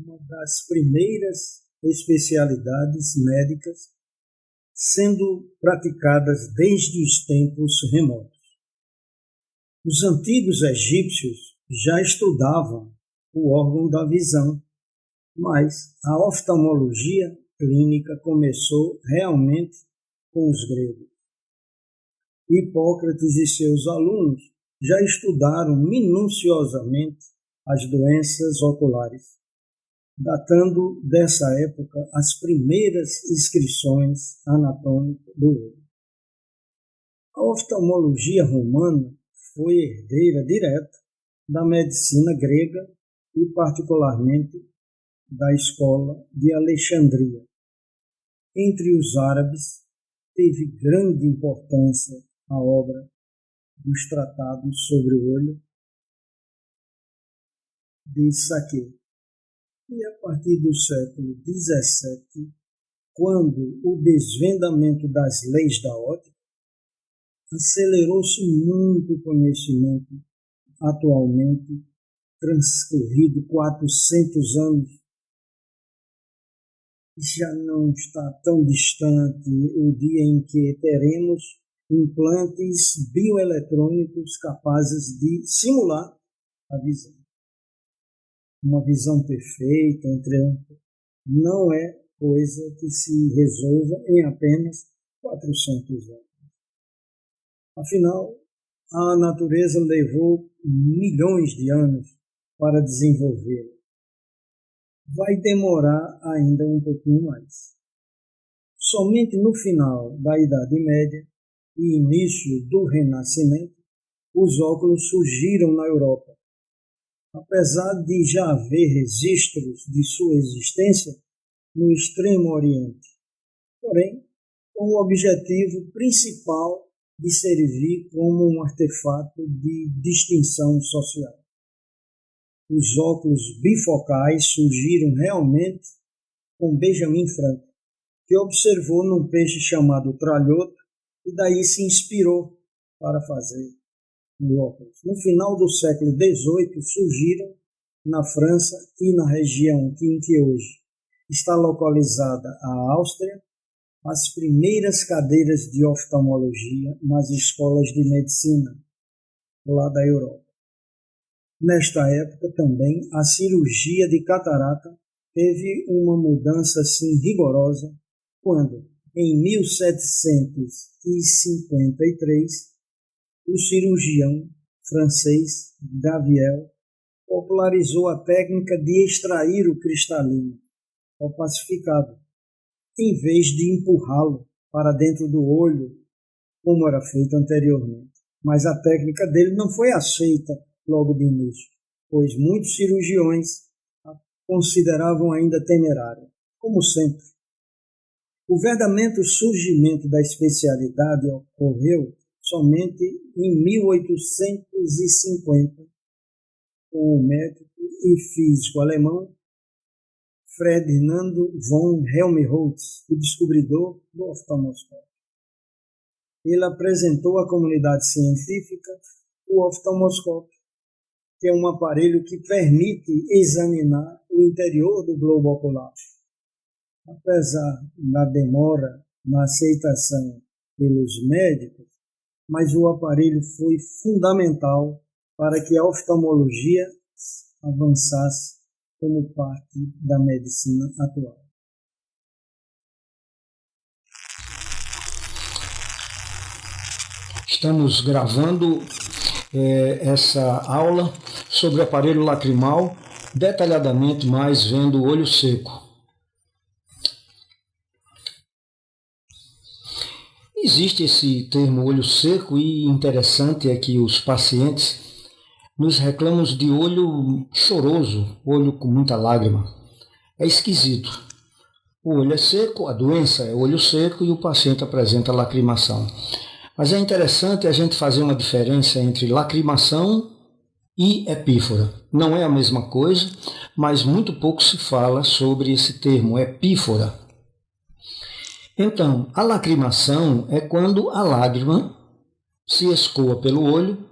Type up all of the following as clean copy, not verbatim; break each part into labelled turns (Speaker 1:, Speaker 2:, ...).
Speaker 1: uma das primeiras especialidades médicas sendo praticadas desde os tempos remotos. Os antigos egípcios já estudavam o órgão da visão, mas a oftalmologia clínica começou realmente com os gregos. Hipócrates e seus alunos já estudaram minuciosamente as doenças oculares, datando dessa época as primeiras inscrições anatômicas do olho. A oftalmologia romana foi herdeira direta da medicina grega e particularmente da escola de Alexandria. Entre os árabes, teve grande importância a obra dos tratados sobre o olho de Saquet. E a partir do século XVII, quando o desvendamento das leis da ótica, acelerou-se muito o conhecimento. Atualmente, transcorrido 400 anos, já não está tão distante o dia em que teremos implantes bioeletrônicos capazes de simular a visão. Uma visão perfeita, entretanto, não é coisa que se resolva em apenas 400 anos. Afinal, a natureza levou milhões de anos para desenvolvê-la. Vai demorar ainda um pouquinho mais. Somente no final da Idade Média e início do Renascimento, os óculos surgiram na Europa. Apesar de já haver registros de sua existência no Extremo Oriente, porém, com o objetivo principal de servir como um artefato de distinção social. Os óculos bifocais surgiram realmente com Benjamin Franklin, que observou num peixe chamado tralhoto e daí se inspirou para fazer o óculos. No final do século XVIII surgiram na França e na região em que hoje está localizada a Áustria as primeiras cadeiras de oftalmologia nas escolas de medicina lá da Europa. Nesta época também a cirurgia de catarata teve uma mudança assim rigorosa quando, em 1753, o cirurgião francês Gaviel popularizou a técnica de extrair o cristalino opacificado, em vez de empurrá-lo para dentro do olho, como era feito anteriormente. Mas a técnica dele não foi aceita logo de início, pois muitos cirurgiões a consideravam ainda temerária, como sempre. O verdadeiro surgimento da especialidade ocorreu somente em 1850, com o médico e físico alemão Ferdinand von Helmholtz, o descobridor do oftalmoscópio. Ele apresentou à comunidade científica o oftalmoscópio, que é um aparelho que permite examinar o interior do globo ocular. Apesar da demora na aceitação pelos médicos, mas o aparelho foi fundamental para que a oftalmologia avançasse como parte da medicina atual.
Speaker 2: Estamos gravando essa aula sobre o aparelho lacrimal, detalhadamente mais vendo o olho seco. Existe esse termo olho seco e interessante é que os pacientes nos reclamam de olho choroso, olho com muita lágrima. É esquisito. O olho é seco, a doença é olho seco e o paciente apresenta lacrimação. Mas é interessante a gente fazer uma diferença entre lacrimação e epífora. Não é a mesma coisa, mas muito pouco se fala sobre esse termo, epífora. Então, a lacrimação é quando a lágrima se escoa pelo olho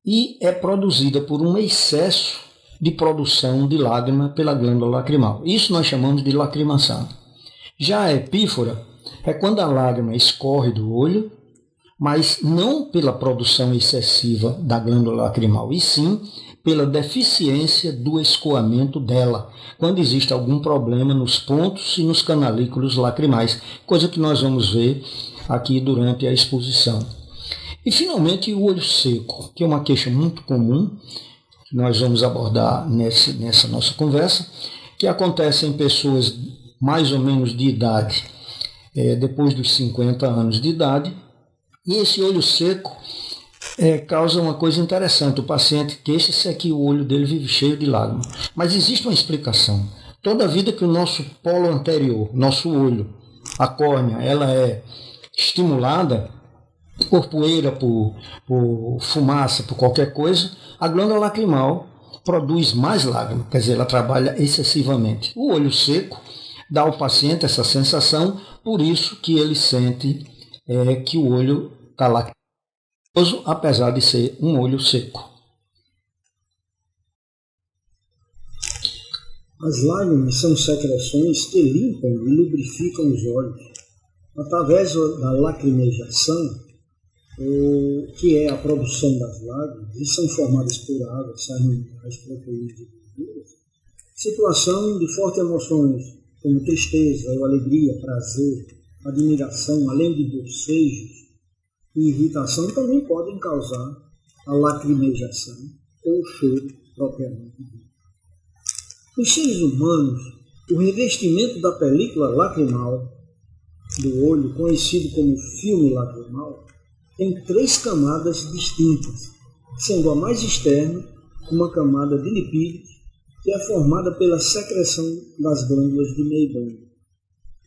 Speaker 2: e é produzida por um excesso de produção de lágrima pela glândula lacrimal. Isso nós chamamos de lacrimação. Já a epífora é quando a lágrima escorre do olho, mas não pela produção excessiva da glândula lacrimal, e sim pela deficiência do escoamento dela, quando existe algum problema nos pontos e nos canalículos lacrimais, coisa que nós vamos ver aqui durante a exposição. E finalmente o olho seco, que é uma queixa muito comum, que nós vamos abordar nessa nossa conversa, que acontece em pessoas mais ou menos de idade, depois dos 50 anos de idade, e esse olho seco causa uma coisa interessante. O paciente queixa-se que o olho dele vive cheio de lágrimas. Mas existe uma explicação. Toda vida que o nosso polo anterior, nosso olho, a córnea, ela é estimulada por poeira, por fumaça, por qualquer coisa, a glândula lacrimal produz mais lágrimas, quer dizer, ela trabalha excessivamente. O olho seco dá ao paciente essa sensação, por isso que ele sente que o olho está lacrimoso, apesar de ser um olho seco.
Speaker 1: As lágrimas são secreções que limpam e lubrificam os olhos. Através da lacrimejação, que é a produção das lágrimas, e são formadas por água, saem as proteínas e gorduras, situação de fortes emoções, como tristeza ou alegria, prazer, admiração, além de bocejos e irritação, também podem causar a lacrimejação ou choro propriamente dito. Nos seres humanos, o revestimento da película lacrimal do olho, conhecido como filme lacrimal, tem 3 camadas distintas, sendo a mais externa uma camada de lipídios, que é formada pela secreção das glândulas de Meibomian,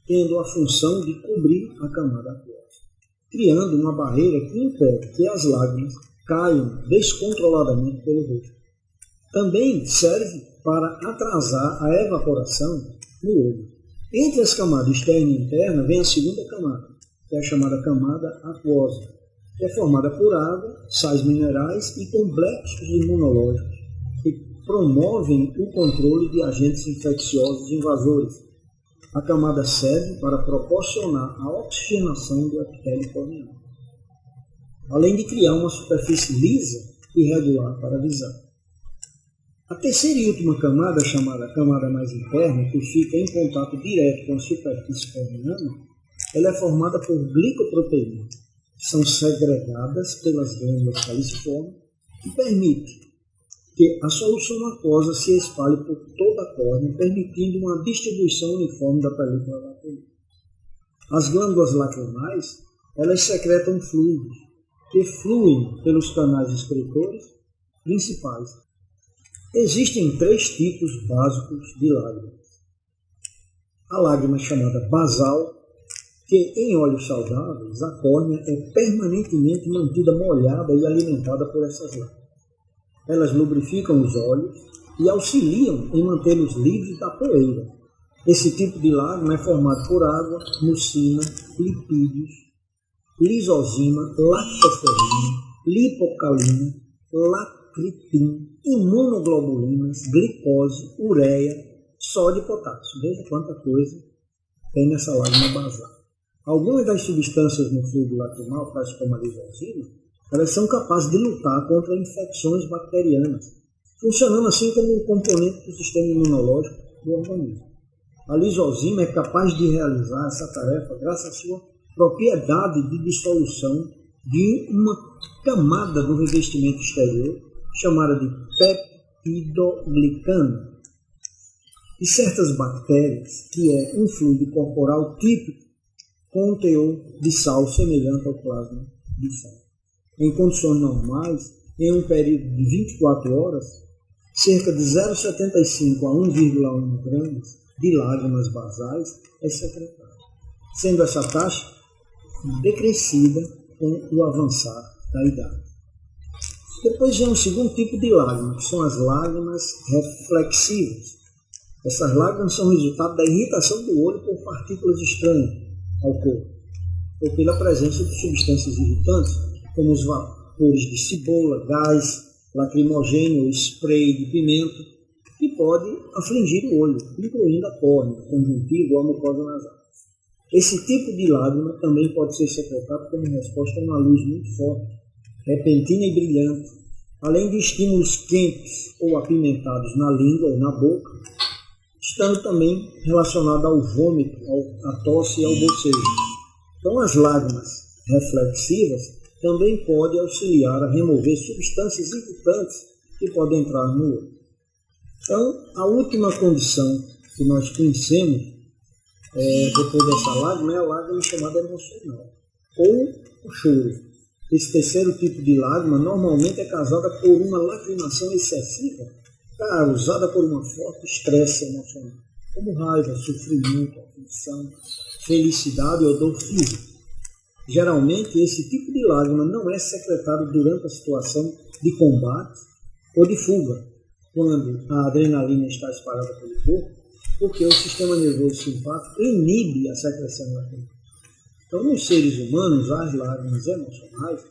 Speaker 1: tendo a função de cobrir a camada aquosa, criando uma barreira que impede que as lágrimas caiam descontroladamente pelo rosto. Também serve para atrasar a evaporação no olho. Entre as camadas externa e interna vem a segunda camada, que é a chamada camada aquosa, que é formada por água, sais minerais e complexos imunológicos, que promovem o controle de agentes infecciosos invasores. A camada serve para proporcionar a oxigenação do epitélio corneal, além de criar uma superfície lisa e regular para a visão. A terceira e última camada, chamada camada mais interna, que fica em contato direto com a superfície corneana, ela é formada por glicoproteínas, que são segregadas pelas glândulas caliciformes e permite que a solução aquosa se espalhe por toda a córnea, permitindo uma distribuição uniforme da película lacrimal. As glândulas lacrimais, elas secretam fluidos que fluem pelos canais excretores principais. Existem 3 tipos básicos de lágrimas. A lágrima chamada basal, que em olhos saudáveis a córnea é permanentemente mantida molhada e alimentada por essas lágrimas. Elas lubrificam os olhos e auxiliam em mantê-los livres da poeira. Esse tipo de lágrima é formado por água, mucina, lipídios, lisozima, lactoferrina, lipocalina, lacritina, imunoglobulinas, glicose, ureia, sódio e potássio. Veja quanta coisa tem nessa lágrima basal. Algumas das substâncias no fluido lacrimal, tais como a lisozima, elas são capazes de lutar contra infecções bacterianas, funcionando assim como um componente do sistema imunológico do organismo. A lisozima é capaz de realizar essa tarefa graças à sua propriedade de dissolução de uma camada do revestimento exterior, chamada de peptidoglicano, e certas bactérias, que é um fluido corporal típico com um teor de sal semelhante ao plasma de sal. Em condições normais, em um período de 24 horas, cerca de 0,75 a 1,1 gramas de lágrimas basais é secretada, sendo essa taxa decrescida com o avançar da idade. Depois vem um segundo tipo de lágrima, que são as lágrimas reflexivas. Essas lágrimas são resultado da irritação do olho por partículas estranhas ao corpo, ou pela presença de substâncias irritantes, como os vapores de cebola, gás lacrimogêneo, spray de pimenta, que pode afligir o olho, incluindo a córnea, a conjuntiva ou a mucosa nasal. Esse tipo de lágrima também pode ser secretado como resposta a uma luz muito forte, repentina e brilhante, além de estímulos quentes ou apimentados na língua ou na boca, estando também relacionado ao vômito, à tosse e ao bocejo. Então, as lágrimas reflexivas também podem auxiliar a remover substâncias irritantes que podem entrar no olho. Então, a última condição que nós conhecemos depois dessa lágrima é a lágrima chamada emocional, ou o choro. Esse terceiro tipo de lágrima normalmente é causada por uma lacrimação excessiva, causada por um forte estresse emocional, como raiva, sofrimento, aflição, felicidade ou dor física. Geralmente, esse tipo de lágrima não é secretado durante a situação de combate ou de fuga, quando a adrenalina está espalhada pelo corpo, porque o sistema nervoso simpático inibe a secreção lacrimal. Então, nos seres humanos, as lágrimas emocionais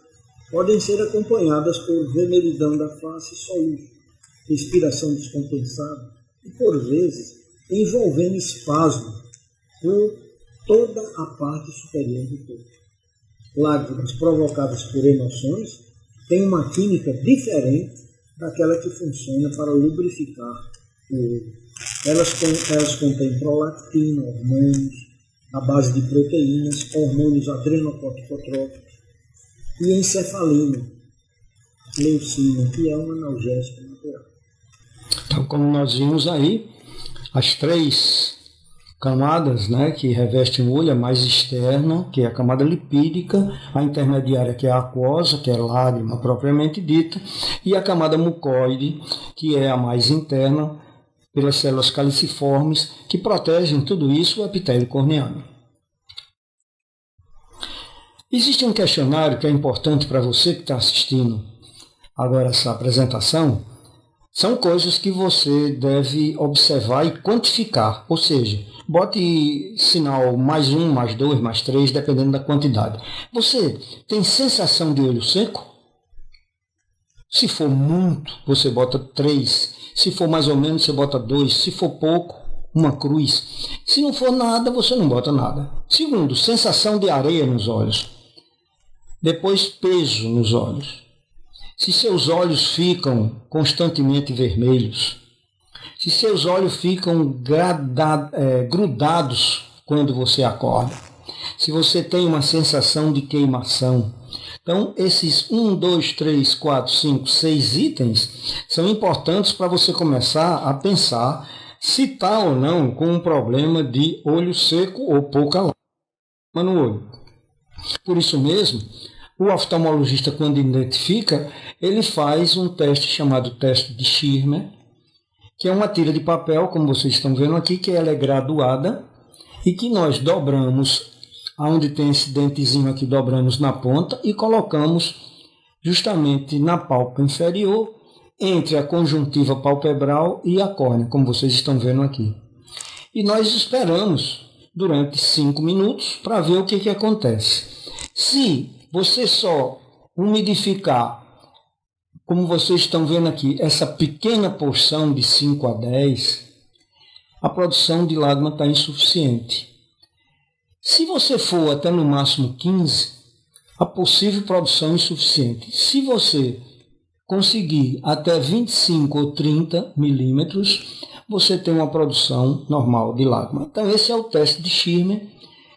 Speaker 1: podem ser acompanhadas por vermelhidão da face e soluço, respiração descompensada e, por vezes, envolvendo espasmo por toda a parte superior do corpo. Lágrimas provocadas por emoções têm uma química diferente daquela que funciona para lubrificar o olho. Elas contêm prolactina, hormônios, à base de proteínas, hormônios adrenocorticotróficos e encefalina, leucina, que é um analgésico natural.
Speaker 2: Então, como nós vimos aí, as 3 camadas, né, que revestem o olho, a mais externa, que é a camada lipídica, a intermediária, que é a aquosa, que é a lágrima propriamente dita, e a camada mucoide, que é a mais interna, pelas células caliciformes, que protegem tudo isso o epitélio corneano. Existe um questionário que é importante para você que está assistindo agora essa apresentação. São coisas que você deve observar e quantificar, ou seja, bote sinal +1, +2, +3, dependendo da quantidade. Você tem sensação de olho seco? Se for muito, você bota 3. Se for mais ou menos, você bota 2. Se for pouco, uma cruz. Se não for nada, você não bota nada. Segundo, sensação de areia nos olhos. Depois, peso nos olhos. Se seus olhos ficam constantemente vermelhos. Se seus olhos ficam grudados quando você acorda. Se você tem uma sensação de queimação. Então, esses 1, 2, 3, 4, 5, 6 itens são importantes para você começar a pensar se está ou não com um problema de olho seco ou pouca lágrima no olho. Por isso mesmo, o oftalmologista, quando identifica, ele faz um teste chamado teste de Schirmer, que é uma tira de papel, como vocês estão vendo aqui, que ela é graduada e que nós dobramos onde tem esse dentezinho aqui, dobramos na ponta e colocamos justamente na pálpebra inferior, entre a conjuntiva palpebral e a córnea, como vocês estão vendo aqui. E nós esperamos durante 5 minutos para ver o que acontece. Se você só umidificar, como vocês estão vendo aqui, essa pequena porção de 5 a 10, a produção de lágrima está insuficiente. Se você for até no máximo 15, a possível produção é insuficiente. Se você conseguir até 25 ou 30 milímetros, você tem uma produção normal de lágrima. Então esse é o teste de Schirmer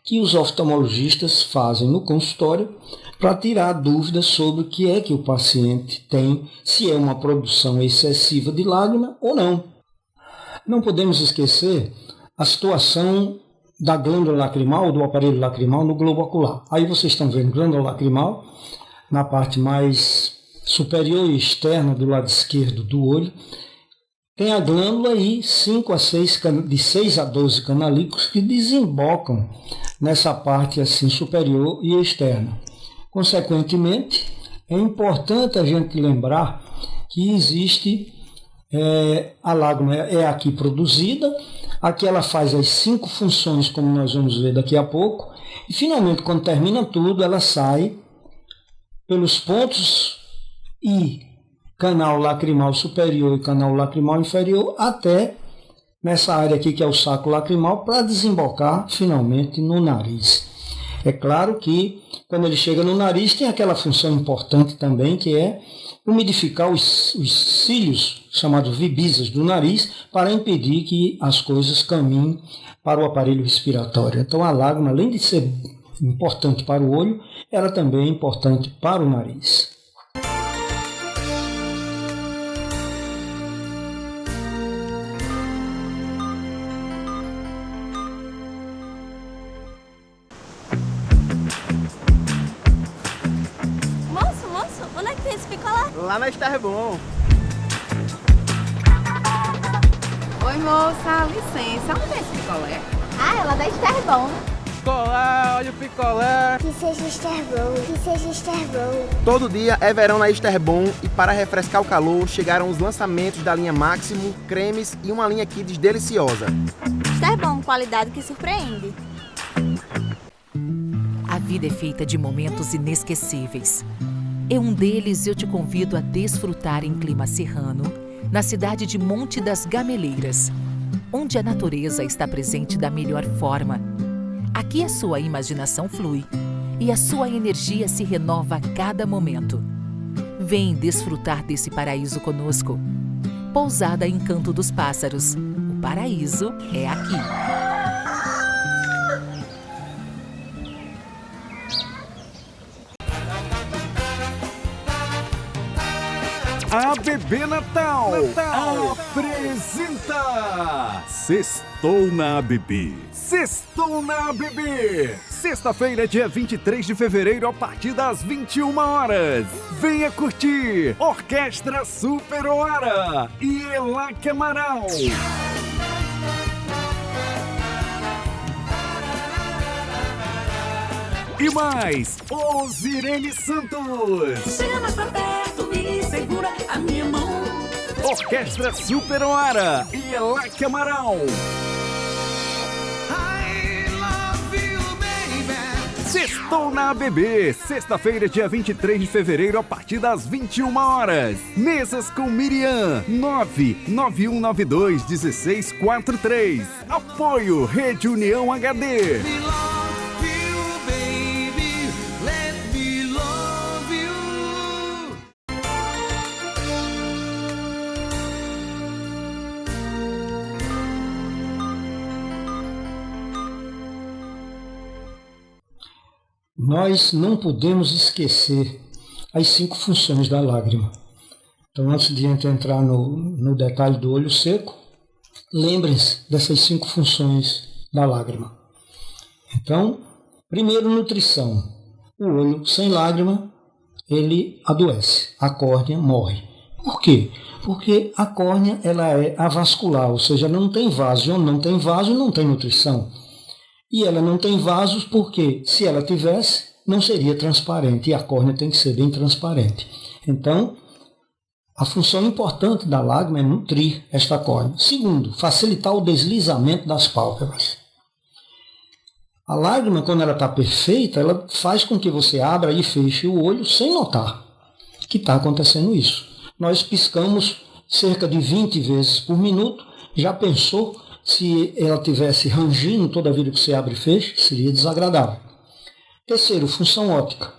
Speaker 2: que os oftalmologistas fazem no consultório para tirar dúvidas sobre o que é que o paciente tem, se é uma produção excessiva de lágrima ou não. Não podemos esquecer a situação da glândula lacrimal, do aparelho lacrimal no globo ocular. Aí vocês estão vendo glândula lacrimal na parte mais superior e externa do lado esquerdo do olho. Tem a glândula e de 6 a 12 canalículos que desembocam nessa parte assim superior e externa. Consequentemente, é importante a gente lembrar que existe a lágrima é aqui produzida. Aqui ela faz as 5 funções, como nós vamos ver daqui a pouco. E finalmente, quando termina tudo, ela sai pelos pontos I canal lacrimal superior e canal lacrimal inferior, até nessa área aqui que é o saco lacrimal, para desembocar finalmente no nariz. É claro que quando ele chega no nariz tem aquela função importante também, que é umidificar os cílios, chamados vibisas do nariz, para impedir que as coisas caminhem para o aparelho respiratório. Então a lágrima, além de ser importante para o olho, ela também é importante para o nariz.
Speaker 3: Lá na Esterbom.
Speaker 4: Oi, moça, licença. Onde é esse picolé?
Speaker 5: Ah, ela da Esterbom.
Speaker 3: Picolé, olha o picolé.
Speaker 5: Que seja Esterbom, que seja Esterbom.
Speaker 3: Todo dia é verão na Esterbom e para refrescar o calor chegaram os lançamentos da linha Máximo, cremes e uma linha Kids deliciosa.
Speaker 5: Esterbom, qualidade que surpreende.
Speaker 6: A vida é feita de momentos inesquecíveis. É um deles eu te convido a desfrutar em clima serrano, na cidade de Monte das Gameleiras, onde a natureza está presente da melhor forma. Aqui a sua imaginação flui e a sua energia se renova a cada momento. Vem desfrutar desse paraíso conosco. Pousada Encanto dos Pássaros. O paraíso é aqui.
Speaker 7: ABB Natal apresenta Sextou na ABB. Sextou na ABB. Sexta-feira, dia 23 de fevereiro, a partir das 21 horas. Venha curtir Orquestra Super Oara e Elaque Amaral. E mais, Osirene Santos.
Speaker 8: Chega mais pra perto e segura a minha mão.
Speaker 7: Orquestra Super Oara e Elaque Amaral. Sextou na ABB, sexta-feira, dia 23 de fevereiro, a partir das 21 horas. Mesas com Miriam, 991921643. Apoio Rede União HD.
Speaker 2: Nós não podemos esquecer as 5 funções da lágrima. Então, antes de entrar no detalhe do olho seco, lembrem-se dessas 5 funções da lágrima. Então, primeiro, nutrição. O olho sem lágrima, ele adoece, a córnea morre. Por quê? Porque a córnea ela é avascular, ou seja, não tem vaso. Onde não tem vaso, não tem nutrição. E ela não tem vasos porque, se ela tivesse, não seria transparente. E a córnea tem que ser bem transparente. Então, a função importante da lágrima é nutrir esta córnea. Segundo, facilitar o deslizamento das pálpebras. A lágrima, quando ela está perfeita, ela faz com que você abra e feche o olho sem notar que está acontecendo isso. Nós piscamos cerca de 20 vezes por minuto. Já pensou? Se ela tivesse rangindo toda vida que você abre e fecha, seria desagradável. Terceiro, função óptica.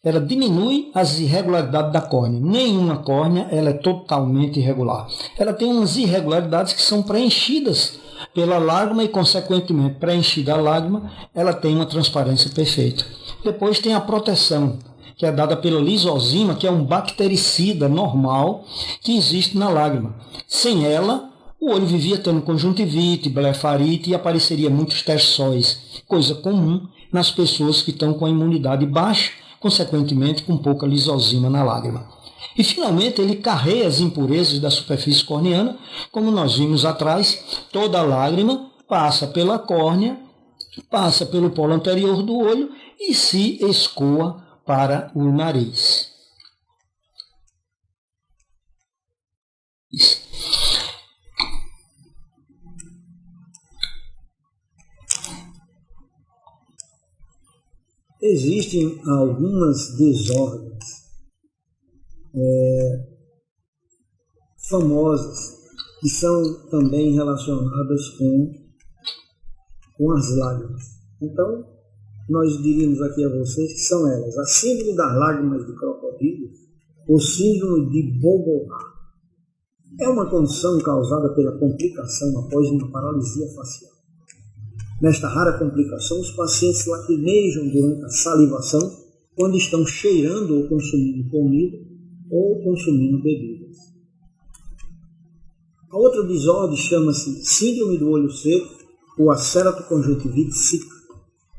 Speaker 2: Ela diminui as irregularidades da córnea. Nenhuma córnea ela é totalmente irregular. Ela tem umas irregularidades que são preenchidas pela lágrima e, consequentemente, preenchida a lágrima, ela tem uma transparência perfeita. Depois tem a proteção, que é dada pela lisozima, que é um bactericida normal que existe na lágrima. Sem ela, o olho vivia tendo conjuntivite, blefarite e apareceria muitos terçóis, coisa comum nas pessoas que estão com a imunidade baixa, consequentemente com pouca lisozima na lágrima. E, finalmente, ele carrega as impurezas da superfície corneana, como nós vimos atrás. Toda lágrima passa pela córnea, passa pelo polo anterior do olho e se escoa para o nariz. Isso.
Speaker 1: Existem algumas desordens famosas, que são também relacionadas com as lágrimas. Então, nós diríamos aqui a vocês que são elas: a síndrome das lágrimas de crocodilo, ou síndrome de Bogorá. É uma condição causada pela complicação após uma paralisia facial. Nesta rara complicação, os pacientes lacrimejam durante a salivação quando estão cheirando ou consumindo comida ou consumindo bebidas. A outra desordem chama-se síndrome do olho seco ou a ceratoconjuntivite síquica,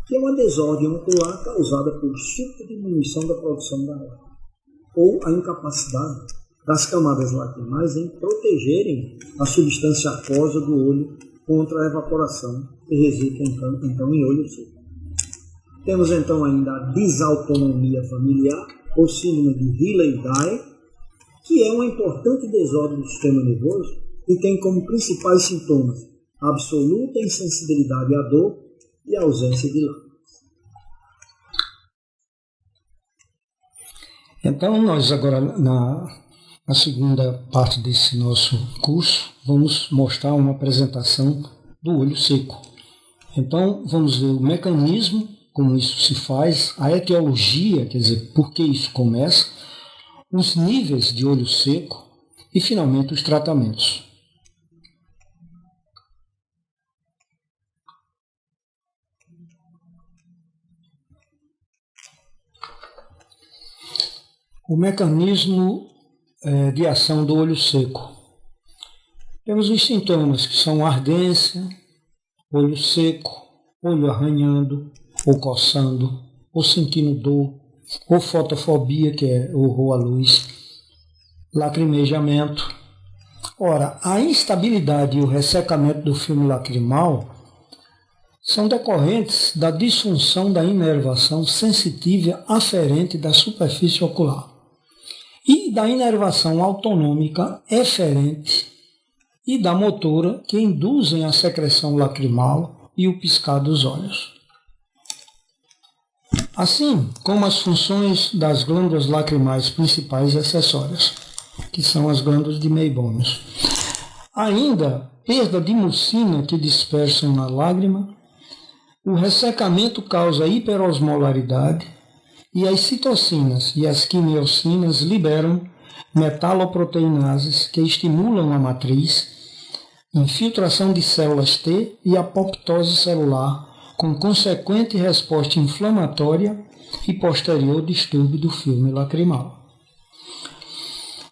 Speaker 1: que é uma desordem ocular causada por superdiminuição da produção da lágrima, ou a incapacidade das camadas lacrimais em protegerem a substância aquosa do olho contra a evaporação, que resulta então em olho seco. Temos então ainda a desautonomia familiar, ou síndrome de Riley-Dye, que é uma importante desordem do sistema nervoso e tem como principais sintomas a absoluta insensibilidade à dor e a ausência de lágrimas.
Speaker 2: Então, nós agora, na segunda parte desse nosso curso, vamos mostrar uma apresentação do olho seco. Então, vamos ver o mecanismo, como isso se faz, a etiologia, quer dizer, por que isso começa, os níveis de olho seco e, finalmente, os tratamentos. O mecanismo de ação do olho seco. Temos os sintomas que são ardência, olho seco, olho arranhando, ou coçando, ou sentindo dor, ou fotofobia, que é horror à luz, lacrimejamento. Ora, a instabilidade e o ressecamento do filme lacrimal são decorrentes da disfunção da inervação sensitiva aferente da superfície ocular e da inervação autonômica eferente e da motora que induzem a secreção lacrimal e o piscar dos olhos. Assim como as funções das glândulas lacrimais principais e acessórias, que são as glândulas de Meibomius. Ainda, perda de mucina que dispersam na lágrima, o ressecamento causa hiperosmolaridade e as citocinas e as quimiocinas liberam metaloproteinases que estimulam a matriz, infiltração de células T e apoptose celular, com consequente resposta inflamatória e posterior distúrbio do filme lacrimal.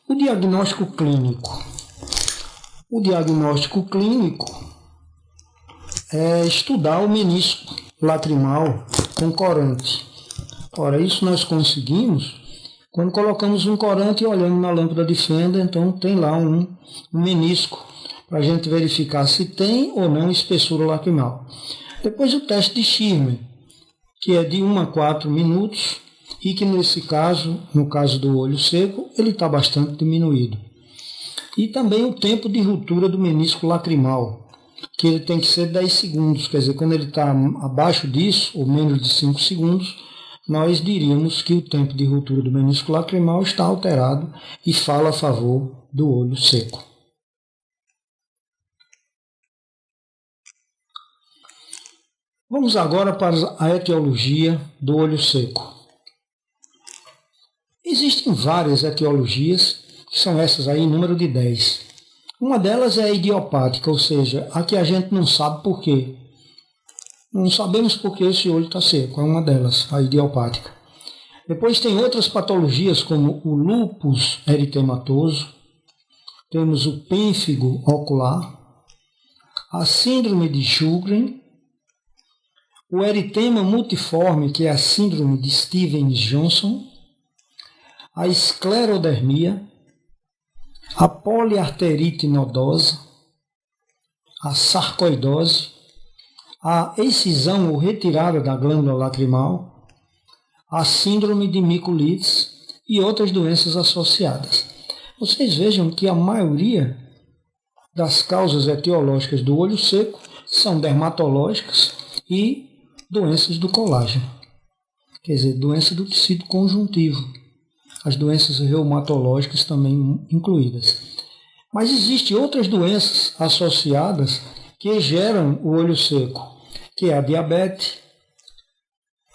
Speaker 2: O diagnóstico clínico. O diagnóstico clínico é estudar o menisco lacrimal com corante. Ora, isso nós conseguimos quando colocamos um corante e olhando na lâmpada de fenda, então tem lá um menisco para a gente verificar se tem ou não espessura lacrimal. Depois o teste de Schirmer, que é de 1 a 4 minutos e que nesse caso, no caso do olho seco, ele está bastante diminuído. E também o tempo de ruptura do menisco lacrimal, que ele tem que ser 10 segundos, quer dizer, quando ele está abaixo disso, ou menos de 5 segundos, nós diríamos que o tempo de ruptura do menisco lacrimal está alterado e fala a favor do olho seco. Vamos agora para a etiologia do olho seco. Existem várias etiologias, que são essas aí, em número de 10. Uma delas é a idiopática, ou seja, a que a gente não sabe por quê. Não sabemos por que esse olho está seco, é uma delas, a idiopática. Depois tem outras patologias, como o lúpus eritematoso, temos o pênfigo ocular, a síndrome de Sjögren, o eritema multiforme, que é a síndrome de Stevens-Johnson, a esclerodermia, a poliarterite nodosa, a sarcoidose, a excisão ou retirada da glândula lacrimal, a síndrome de miculites e outras doenças associadas. Vocês vejam que a maioria das causas etiológicas do olho seco são dermatológicas e doenças do colágeno, quer dizer, doença do tecido conjuntivo, as doenças reumatológicas também incluídas. Mas existem outras doenças associadas que geram o olho seco, que é a diabetes,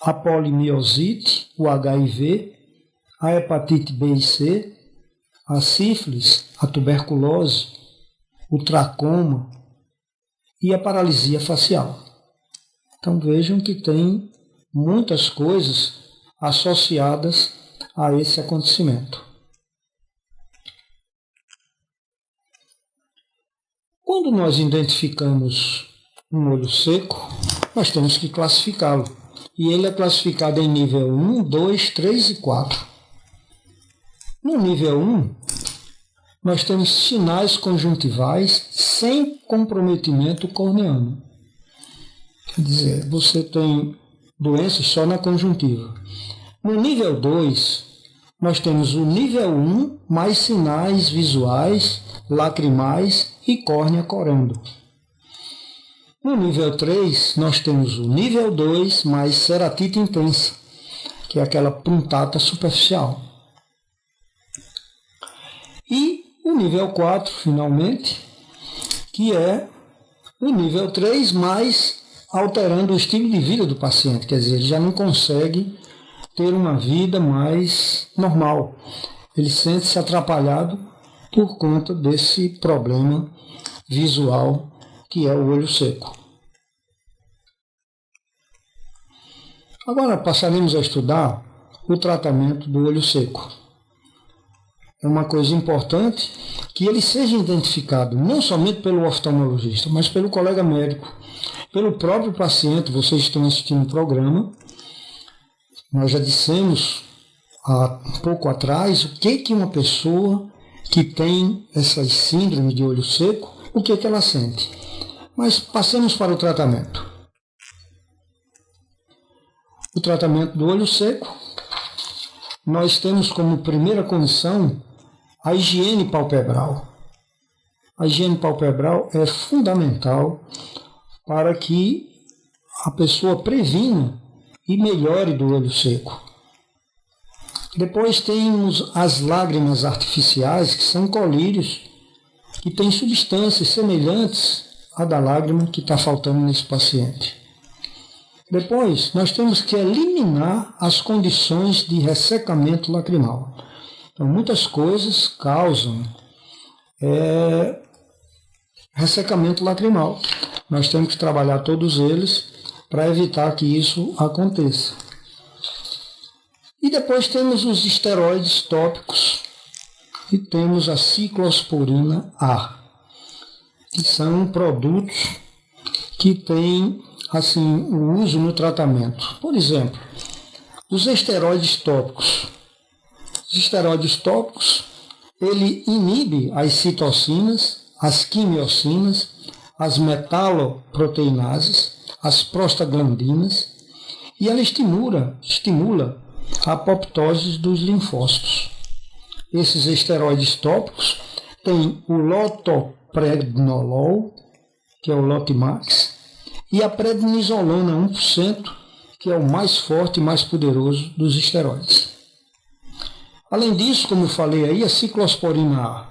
Speaker 2: a polimiosite, o HIV, a hepatite B e C, a sífilis, a tuberculose, o tracoma e a paralisia facial. Então vejam que tem muitas coisas associadas a esse acontecimento. Quando nós identificamos um olho seco, nós temos que classificá-lo. E ele é classificado em nível 1, 2, 3 e 4. No nível 1, nós temos sinais conjuntivais sem comprometimento corneano. Quer dizer, você tem doenças só na conjuntiva. No nível 2, nós temos o nível 1 mais sinais visuais, lacrimais e córnea corando. No nível 3, nós temos o nível 2 mais ceratite intensa, que é aquela puntata superficial. E o nível 4, finalmente, que é o nível 3 mais alterando o estilo de vida do paciente, quer dizer, ele já não consegue ter uma vida mais normal. Ele sente-se atrapalhado por conta desse problema visual que é o olho seco. Agora passaremos a estudar o tratamento do olho seco. É uma coisa importante que ele seja identificado não somente pelo oftalmologista, mas pelo colega médico, pelo próprio paciente. Vocês estão assistindo o programa. Nós já dissemos há um pouco atrás o que uma pessoa que tem essas síndromes de olho seco, o que ela sente. Mas passemos para o tratamento. O tratamento do olho seco, nós temos como primeira condição a higiene palpebral. A higiene palpebral é fundamental para que a pessoa previna e melhore do olho seco. Depois temos as lágrimas artificiais, que são colírios, que têm substâncias semelhantes à da lágrima que está faltando nesse paciente. Depois, nós temos que eliminar as condições de ressecamento lacrimal. Então, muitas coisas causam ressecamento lacrimal. Nós temos que trabalhar todos eles para evitar que isso aconteça. E depois temos os esteroides tópicos e temos a ciclosporina A, que são produtos que têm assim, o uso no tratamento. Por exemplo, os esteroides tópicos. Os esteroides tópicos, ele inibe as citocinas, as quimiocinas, as metaloproteinases, as prostaglandinas, e ela estimula a apoptose dos linfócitos. Esses esteroides tópicos têm o lotopregnolol, que é o Lotimax, e a prednisolona 1%, que é o mais forte e mais poderoso dos esteroides. Além disso, como eu falei aí, a ciclosporina A,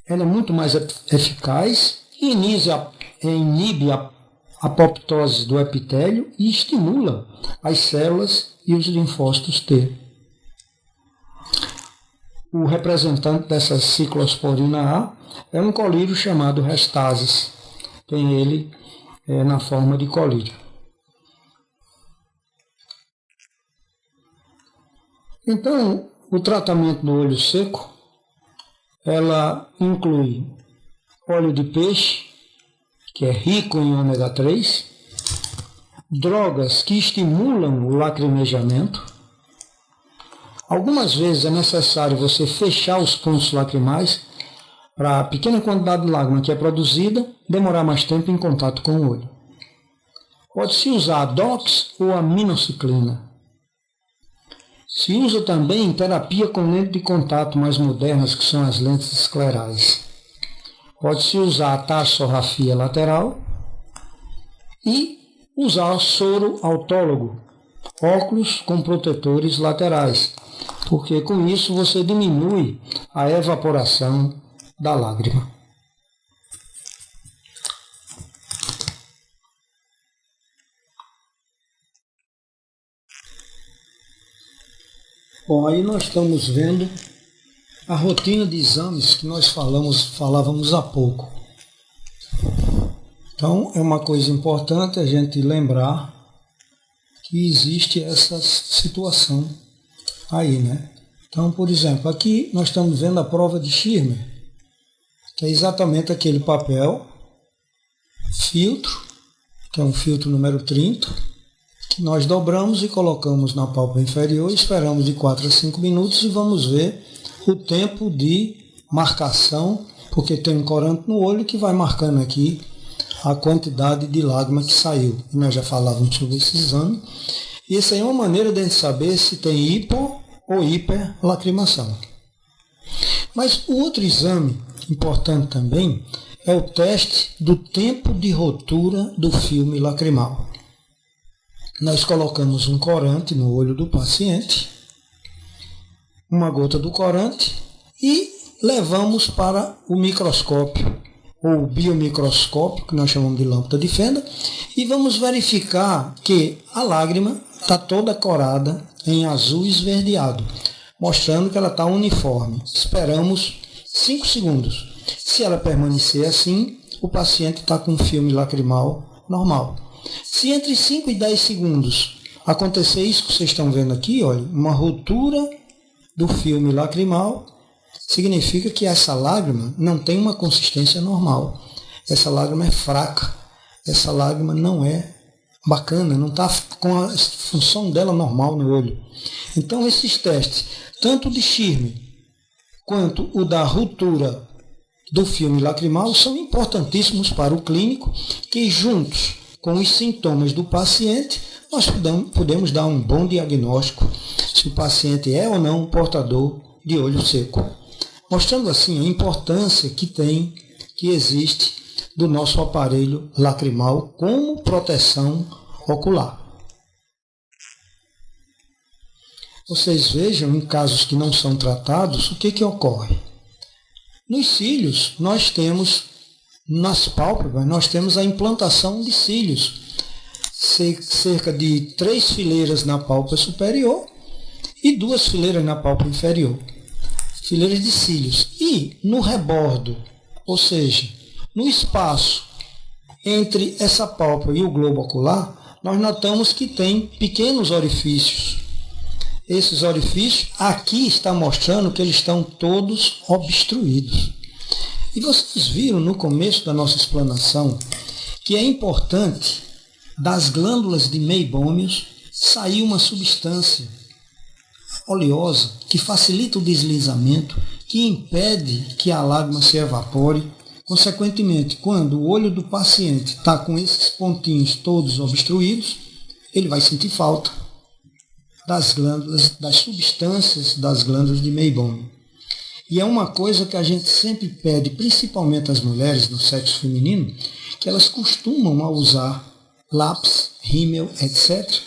Speaker 2: ela é muito mais eficaz, inibe a apoptose do epitélio e estimula as células e os linfócitos T. O representante dessa ciclosporina A é um colírio chamado Restasis. Tem ele na forma de colírio. Então, o tratamento do olho seco, ela inclui óleo de peixe, que é rico em ômega 3, drogas que estimulam o lacrimejamento. Algumas vezes é necessário você fechar os pontos lacrimais para a pequena quantidade de lágrima que é produzida demorar mais tempo em contato com o olho. Pode-se usar a DOX ou a minociclina. Se usa também terapia com lente de contato mais modernas, que são as lentes esclerais. Pode-se usar a tarsografia lateral e usar soro autólogo, óculos com protetores laterais, porque com isso você diminui a evaporação da lágrima. Bom, aí nós estamos vendo a rotina de exames que nós falávamos há pouco. Então, é uma coisa importante a gente lembrar que existe essa situação aí, né? Então, por exemplo, aqui nós estamos vendo a prova de Schirmer, que é exatamente aquele papel, filtro, que é um filtro número 30, que nós dobramos e colocamos na pálpebra inferior, esperamos de 4 a 5 minutos e vamos ver o tempo de marcação, porque tem um corante no olho que vai marcando aqui a quantidade de lágrima que saiu. E nós já falávamos sobre esse exame. E essa é uma maneira de a gente saber se tem hipo ou hiperlacrimação. Mas o outro exame importante também é o teste do tempo de rotura do filme lacrimal. Nós colocamos um corante no olho do paciente, uma gota do corante e levamos para o microscópio, ou biomicroscópio, que nós chamamos de lâmpada de Fenda, e vamos verificar que a lágrima está toda corada em azul esverdeado, mostrando que ela está uniforme. Esperamos 5 segundos. Se ela permanecer assim, o paciente está com filme lacrimal normal. Se entre 5 e 10 segundos acontecer isso que vocês estão vendo aqui, olha, uma ruptura do filme lacrimal, significa que essa lágrima não tem uma consistência normal. Essa lágrima é fraca. Essa lágrima não é bacana, não está com a função dela normal no olho. Então esses testes, tanto de Schirmer quanto o da ruptura do filme lacrimal, são importantíssimos para o clínico, que juntos com os sintomas do paciente, nós podemos dar um bom diagnóstico se o paciente é ou não portador de olho seco. Mostrando assim a importância que existe do nosso aparelho lacrimal como proteção ocular. Vocês vejam, em casos que não são tratados, o que ocorre. Nos cílios, nós temos, nas pálpebras, nós temos a implantação de cílios, cerca de 3 fileiras na pálpebra superior e 2 fileiras na pálpebra inferior. Fileiras de cílios. E no rebordo, ou seja, no espaço entre essa pálpebra e o globo ocular, nós notamos que tem pequenos orifícios. Esses orifícios aqui está mostrando que eles estão todos obstruídos. E vocês viram no começo da nossa explanação que é importante das glândulas de meibômios sair uma substância oleosa que facilita o deslizamento, que impede que a lágrima se evapore. Consequentemente, quando o olho do paciente está com esses pontinhos todos obstruídos, ele vai sentir falta das glândulas, das substâncias das glândulas de meibômio. E é uma coisa que a gente sempre pede, principalmente às mulheres no sexo feminino, que elas costumam usar lápis, rímel, etc.,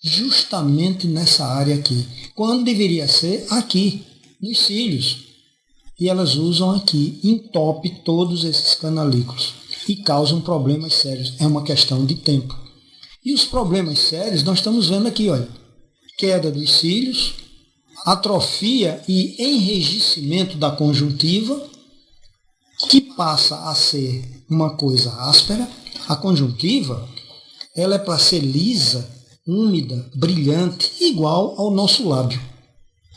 Speaker 2: justamente nessa área aqui, quando deveria ser aqui, nos cílios. E elas usam aqui, entope todos esses canalículos e causam problemas sérios. É uma questão de tempo. E os problemas sérios nós estamos vendo aqui, olha, queda dos cílios, atrofia e enrijecimento da conjuntiva, que passa a ser uma coisa áspera. A conjuntiva, ela é para ser lisa, úmida, brilhante, igual ao nosso lábio,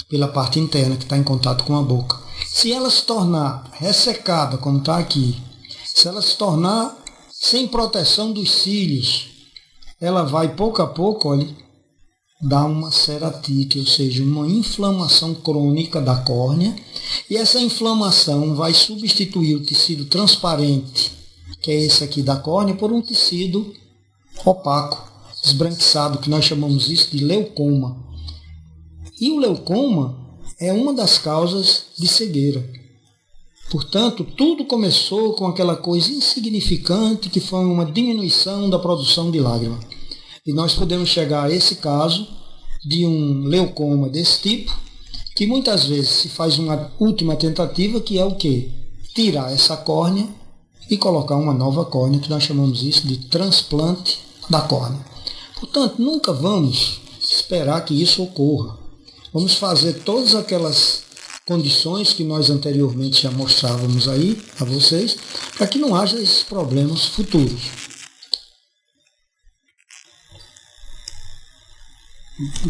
Speaker 2: pela parte interna que está em contato com a boca. Se ela se tornar ressecada, como está aqui, se ela se tornar sem proteção dos cílios, ela vai pouco a pouco, olha, dar uma ceratite, ou seja, uma inflamação crônica da córnea, e essa inflamação vai substituir o tecido transparente, que é esse aqui da córnea, por um tecido opaco, esbranquiçado, que nós chamamos isso de leucoma. E o leucoma é uma das causas de cegueira. Portanto, tudo começou com aquela coisa insignificante que foi uma diminuição da produção de lágrima. E nós podemos chegar a esse caso de um leucoma desse tipo, que muitas vezes se faz uma última tentativa, que é o quê? Tirar essa córnea e colocar uma nova córnea, que nós chamamos isso de transplante da córnea. Portanto, nunca vamos esperar que isso ocorra. Vamos fazer todas aquelas condições que nós anteriormente já mostrávamos aí a vocês, para que não haja esses problemas futuros.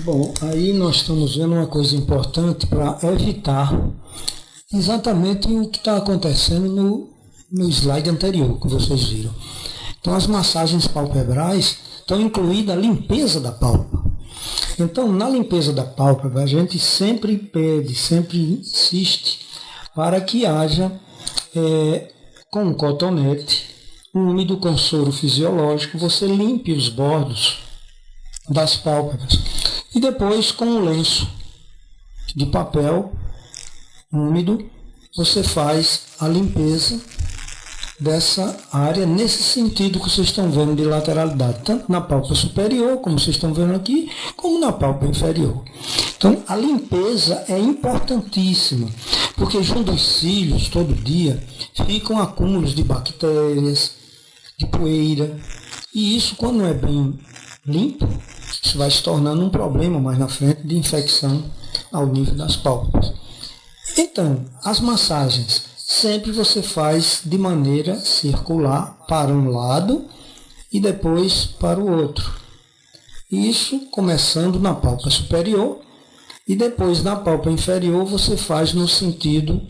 Speaker 2: Bom, aí nós estamos vendo uma coisa importante para evitar exatamente o que está acontecendo no slide anterior que vocês viram. Então, as massagens palpebrais estão incluída a limpeza da pálpebra. Então, na limpeza da pálpebra, a gente sempre pede, sempre insiste para que haja, com um cotonete úmido, com soro fisiológico, você limpe os bordos das pálpebras. E depois, com um lenço de papel úmido, você faz a limpeza dessa área nesse sentido que vocês estão vendo de lateralidade, tanto na pálpebra superior, como vocês estão vendo aqui, como na pálpebra inferior. Então, a limpeza é importantíssima, porque junto aos cílios, todo dia, ficam acúmulos de bactérias, de poeira, e isso, quando não é bem limpo, isso vai se tornando um problema mais na frente de infecção ao nível das pálpebras. Então, as massagens sempre você faz de maneira circular para um lado e depois para o outro. Isso começando na pálpebra superior e depois na pálpebra inferior você faz no sentido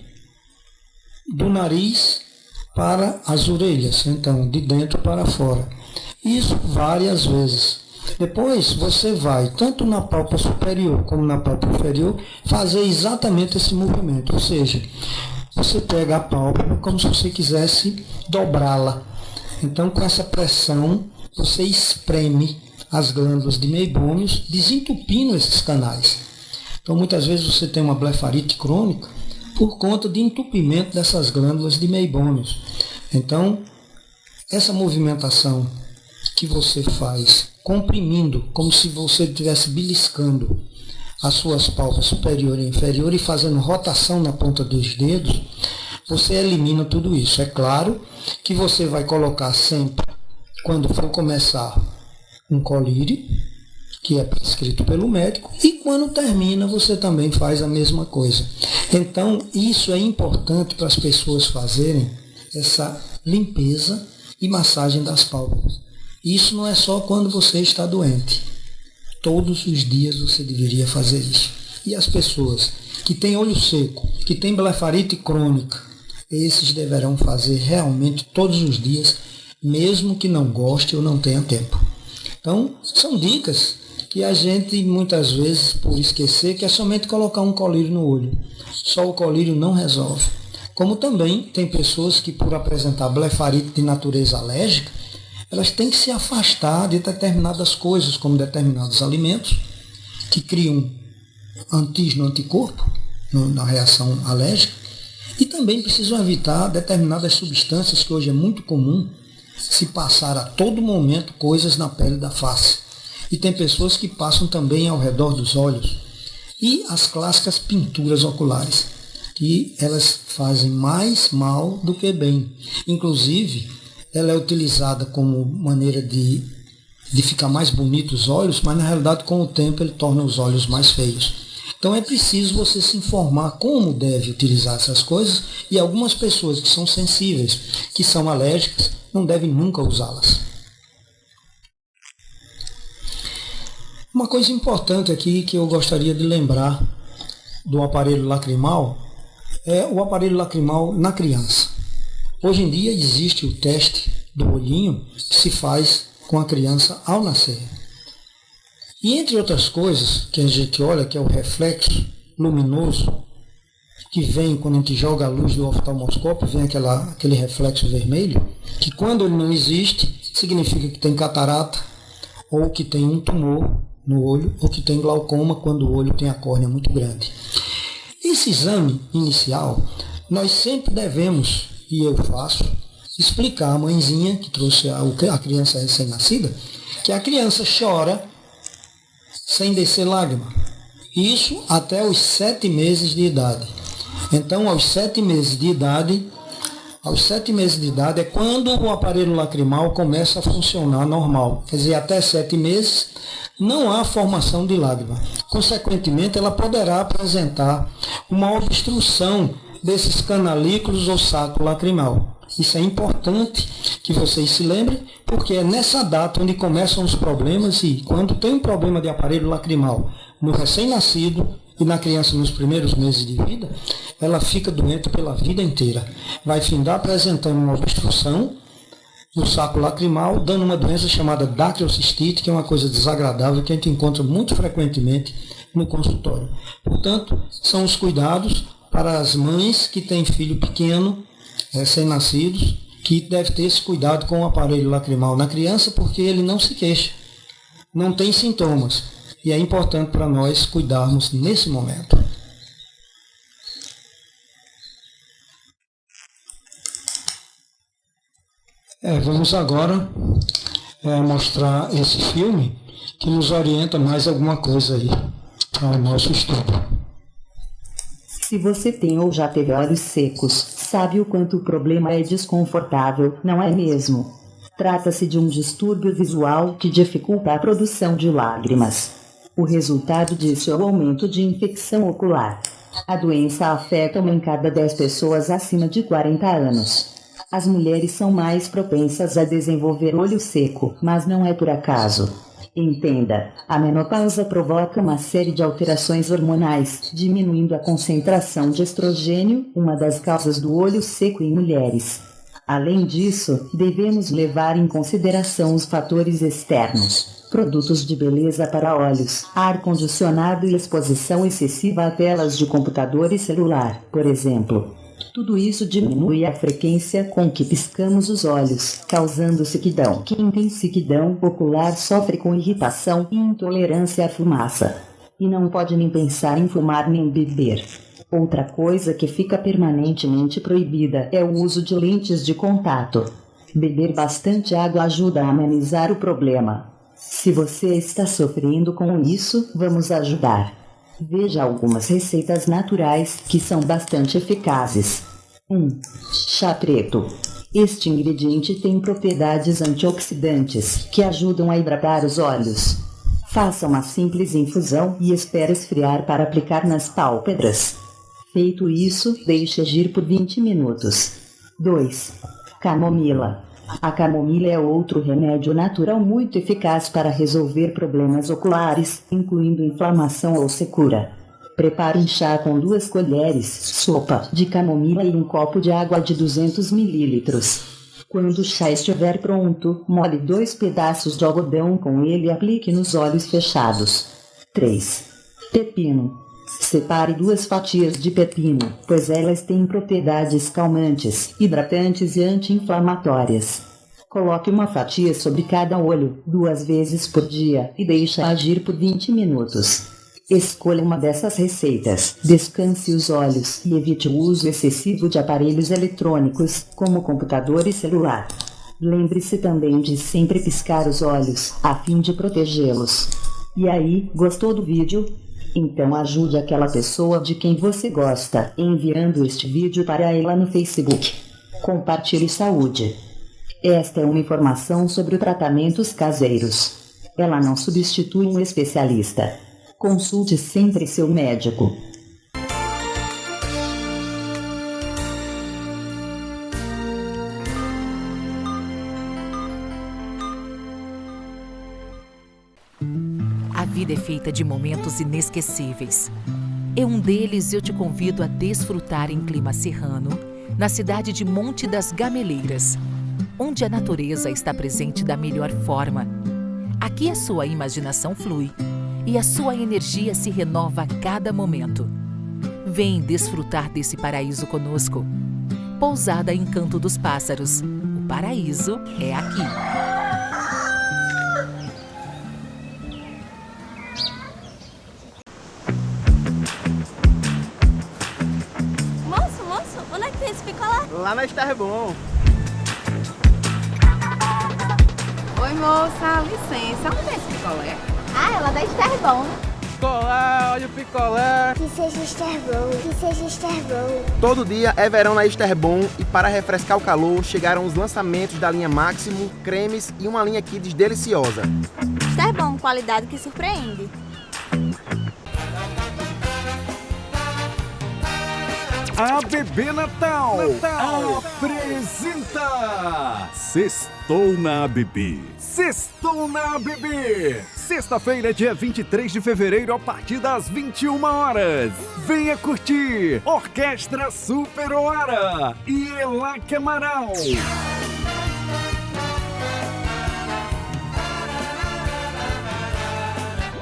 Speaker 2: do nariz para as orelhas, então de dentro para fora. Isso várias vezes. Depois você vai, tanto na pálpebra superior como na pálpebra inferior, fazer exatamente esse movimento, ou seja, você pega a pálpebra como se você quisesse dobrá-la. Então, com essa pressão, você espreme as glândulas de meibômios, desentupindo esses canais. Então, muitas vezes você tem uma blefarite crônica por conta de entupimento dessas glândulas de meibômios. Então, essa movimentação que você faz comprimindo, como se você estivesse beliscando as suas pálpebras superior e inferior e fazendo rotação na ponta dos dedos, você elimina tudo isso. É claro que você vai colocar sempre, quando for começar, um colírio, que é prescrito pelo médico, e quando termina você também faz a mesma coisa. Então, isso é importante para as pessoas fazerem essa limpeza e massagem das pálpebras. Isso não é só quando você está doente. Todos os dias você deveria fazer isso. E as pessoas que têm olho seco, que têm blefarite crônica, esses deverão fazer realmente todos os dias, mesmo que não goste ou não tenha tempo. Então, são dicas que a gente muitas vezes, por esquecer, que é somente colocar um colírio no olho. Só o colírio não resolve. Como também tem pessoas que, por apresentar blefarite de natureza alérgica, elas têm que se afastar de determinadas coisas, como determinados alimentos, que criam antígeno anticorpo na reação alérgica, e também precisam evitar determinadas substâncias que hoje é muito comum se passar a todo momento coisas na pele da face. E tem pessoas que passam também ao redor dos olhos. E as clássicas pinturas oculares, que elas fazem mais mal do que bem. Inclusive, ela é utilizada como maneira de ficar mais bonito os olhos, mas na realidade com o tempo ele torna os olhos mais feios. Então é preciso você se informar como deve utilizar essas coisas, e algumas pessoas que são sensíveis, que são alérgicas, não devem nunca usá-las. Uma coisa importante aqui que eu gostaria de lembrar do aparelho lacrimal é o aparelho lacrimal na criança. Hoje em dia existe o teste do olhinho que se faz com a criança ao nascer. E entre outras coisas que a gente olha, que é o reflexo luminoso, que vem quando a gente joga a luz do oftalmoscópio, vem aquele reflexo vermelho, que quando ele não existe, significa que tem catarata, ou que tem um tumor no olho, ou que tem glaucoma quando o olho tem a córnea muito grande. Esse exame inicial, nós sempre devemos, e eu faço, explicar à mãezinha que trouxe a criança recém-nascida, que a criança chora sem descer lágrima. Isso até os 7 meses de idade. Então, aos 7 meses de idade é quando o aparelho lacrimal começa a funcionar normal. Quer dizer, até 7 meses não há formação de lágrima. Consequentemente, ela poderá apresentar uma obstrução desses canalículos ou saco lacrimal. Isso é importante que vocês se lembrem, porque é nessa data onde começam os problemas, e quando tem um problema de aparelho lacrimal no recém-nascido e na criança nos primeiros meses de vida, ela fica doente pela vida inteira. Vai findar apresentando uma obstrução do saco lacrimal, dando uma doença chamada dactiocistite, que é uma coisa desagradável que a gente encontra muito frequentemente no consultório. Portanto, são os cuidados para as mães que têm filho pequeno, recém-nascidos, que deve ter esse cuidado com o aparelho lacrimal na criança, porque ele não se queixa, não tem sintomas, e é importante para nós cuidarmos nesse momento. Vamos agora mostrar esse filme que nos orienta mais alguma coisa aí ao nosso estudo.
Speaker 9: Se você tem ou já teve olhos secos, sabe o quanto o problema é desconfortável, não é mesmo? Trata-se de um distúrbio visual que dificulta a produção de lágrimas. O resultado disso é o aumento de infecção ocular. A doença afeta 1 em cada 10 pessoas acima de 40 anos. As mulheres são mais propensas a desenvolver olho seco, mas não é por acaso. Entenda, a menopausa provoca uma série de alterações hormonais, diminuindo a concentração de estrogênio, uma das causas do olho seco em mulheres. Além disso, devemos levar em consideração os fatores externos. Produtos de beleza para olhos, ar-condicionado e exposição excessiva a telas de computador e celular, por exemplo. Tudo isso diminui a frequência com que piscamos os olhos, causando sequidão. Quem tem sequidão ocular sofre com irritação e intolerância à fumaça. E não pode nem pensar em fumar nem beber. Outra coisa que fica permanentemente proibida é o uso de lentes de contato. Beber bastante água ajuda a amenizar o problema. Se você está sofrendo com isso, vamos ajudar. Veja algumas receitas naturais que são bastante eficazes. 1. Chá preto. Este ingrediente tem propriedades antioxidantes que ajudam a hidratar os olhos. Faça uma simples infusão e espere esfriar para aplicar nas pálpebras. Feito isso, deixe agir por 20 minutos. 2. Camomila. A camomila é outro remédio natural muito eficaz para resolver problemas oculares, incluindo inflamação ou secura. Prepare um chá com 2 colheres sopa de camomila e um copo de água de 200 ml. Quando o chá estiver pronto, molhe 2 pedaços de algodão com ele e aplique nos olhos fechados. 3. Pepino. Separe 2 fatias de pepino, pois elas têm propriedades calmantes, hidratantes e anti-inflamatórias. Coloque uma fatia sobre cada olho, 2 vezes por dia, e deixe agir por 20 minutos. Escolha uma dessas receitas, descanse os olhos e evite o uso excessivo de aparelhos eletrônicos, como computador e celular. Lembre-se também de sempre piscar os olhos, a fim de protegê-los. E aí, gostou do vídeo? Então ajude aquela pessoa de quem você gosta, enviando este vídeo para ela no Facebook. Compartilhe saúde. Esta é uma informação sobre tratamentos caseiros. Ela não substitui um especialista. Consulte sempre seu médico.
Speaker 6: A vida é feita de momentos inesquecíveis. Em um deles eu te convido a desfrutar em clima serrano, na cidade de Monte das Gameleiras, onde a natureza está presente da melhor forma. Aqui a sua imaginação flui e a sua energia se renova a cada momento. Vem desfrutar desse paraíso conosco. Pousada Encanto dos Pássaros. O paraíso é aqui.
Speaker 5: Moço, onde é que tem esse picolé?
Speaker 3: Lá na Starbom.
Speaker 4: Oi, moça, licença. Onde é esse picolé?
Speaker 5: Ah, ela da Starbom.
Speaker 3: picolé, olha o picolé.
Speaker 5: Que seja Esterbão, que seja Esterbão.
Speaker 3: Todo dia é verão na Esterbom e para refrescar o calor chegaram os lançamentos da linha Máximo, cremes e uma linha Kids deliciosa.
Speaker 5: Esterbão, qualidade que surpreende.
Speaker 7: ABB Natal apresenta Sextou na ABB. Sextou na ABB. Sexta-feira, dia 23 de fevereiro, a partir das 21 horas. Venha curtir Orquestra Super Hora e Elaque Amaral.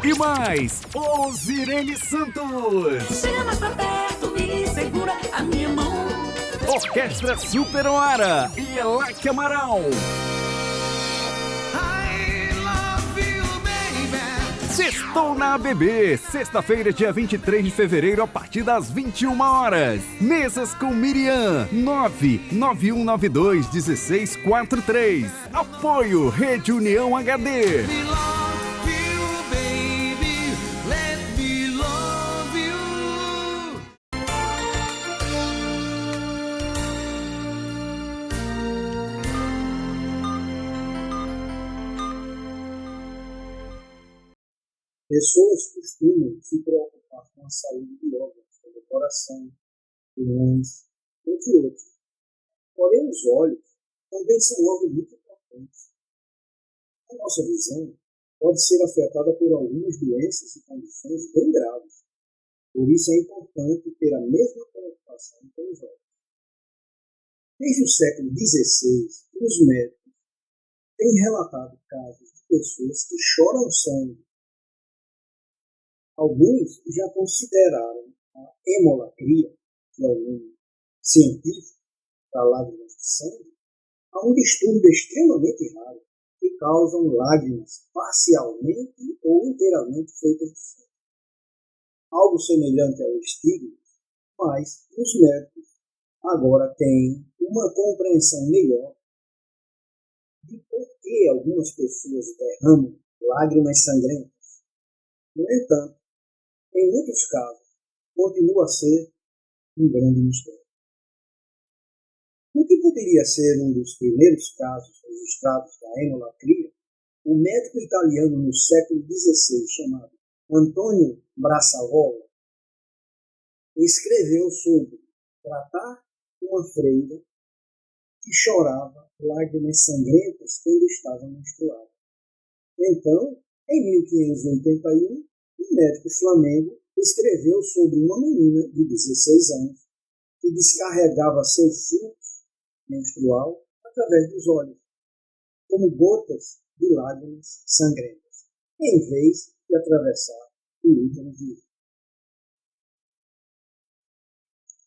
Speaker 7: E mais, Osirene Santos.
Speaker 8: Chega mais pra perto e segura a minha mão.
Speaker 7: Orquestra Super Hora e Elaque Amaral. Sextou na ABB, sexta-feira, dia 23 de fevereiro, a partir das 21 horas. Mesas com Miriam, 991921643. Apoio Rede União HD.
Speaker 1: Pessoas costumam se preocupar com a saúde de órgãos, como o coração, pulmões, entre outros. Porém, os olhos também são órgãos muito importantes. A nossa visão pode ser afetada por algumas doenças e condições bem graves. Por isso é importante ter a mesma preocupação com os olhos. Desde o século XVI, os médicos têm relatado casos de pessoas que choram sangue. Alguns já consideraram a hemolacria, que é o nome científico para lágrimas de sangue, a um distúrbio extremamente raro que causam lágrimas parcialmente ou inteiramente feitas de sangue. Algo semelhante ao estigma, mas os médicos agora têm uma compreensão melhor de por que algumas pessoas derramam lágrimas sangrentas. No entanto, em muitos casos, continua a ser um grande mistério. O que poderia ser um dos primeiros casos registrados da hemolacria, o médico italiano no século XVI, chamado Antonio Brassavola, escreveu sobre tratar uma freira que chorava lágrimas sangrentas quando estava menstruada. Então, em 1581, um médico flamengo escreveu sobre uma menina de 16 anos que descarregava seu fluxo menstrual através dos olhos, como gotas de lágrimas sangrentas, em vez de atravessar o útero vivo.